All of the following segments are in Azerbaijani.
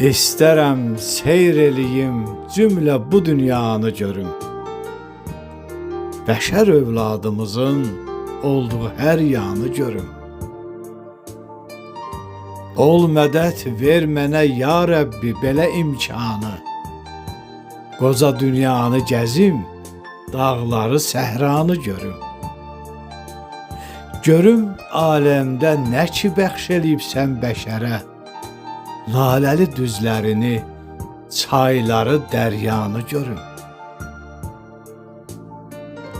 İstərəm seyr eləyim, cümlə bu dünyanı görüm. Bəşər övladımızın olduğu hər yanı görüm. Ol mədət ver mənə ya Rəbbi belə imkanı. Qoca dünyanı gəzim, dağları, səhranı görüm. Görüm aləmdə nə ki bəxş eləyibsən bəşərə, laləli düzlərini, çayları, dəryanı görüm.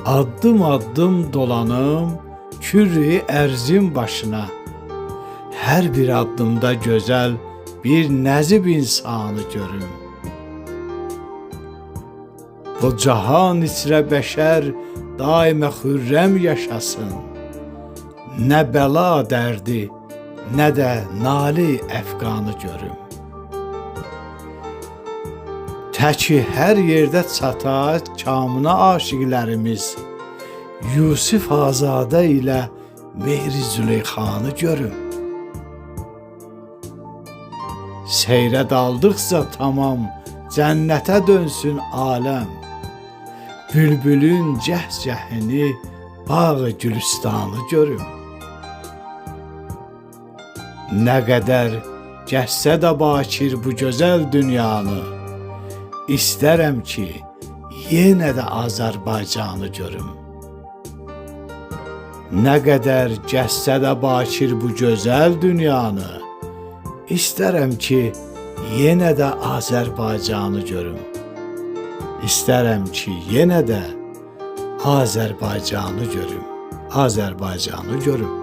Addım addım dolanım, kürri ərzin başına. Hər bir addımda gözəl bir nəzib insanı görüm. Bu cahan içrə bəşər daimə xürrəm yaşasın. Nə bəla dərdi, nə də nali əfqanı görüm. Təki hər yerdə çata kamına aşiqlərimiz, Yusif Azadə ilə Mehri Züleyxanı görüm. Seyrə daldıqca tamam cənnətə dönsün aləm. Bülbülün cəhcəhini, bağı gülüstanı görüm. Nə qədər gəzsə də bakir bu gözəl dünyanı, İstərəm ki, yenə də Azərbaycanı görüm. Nə qədər gəzsə də bakir bu gözəl dünyanı, İstərəm ki, yenə də Azərbaycanı görüm. İstərəm ki, yenə də Azərbaycanı görüm. Azərbaycanı görüm.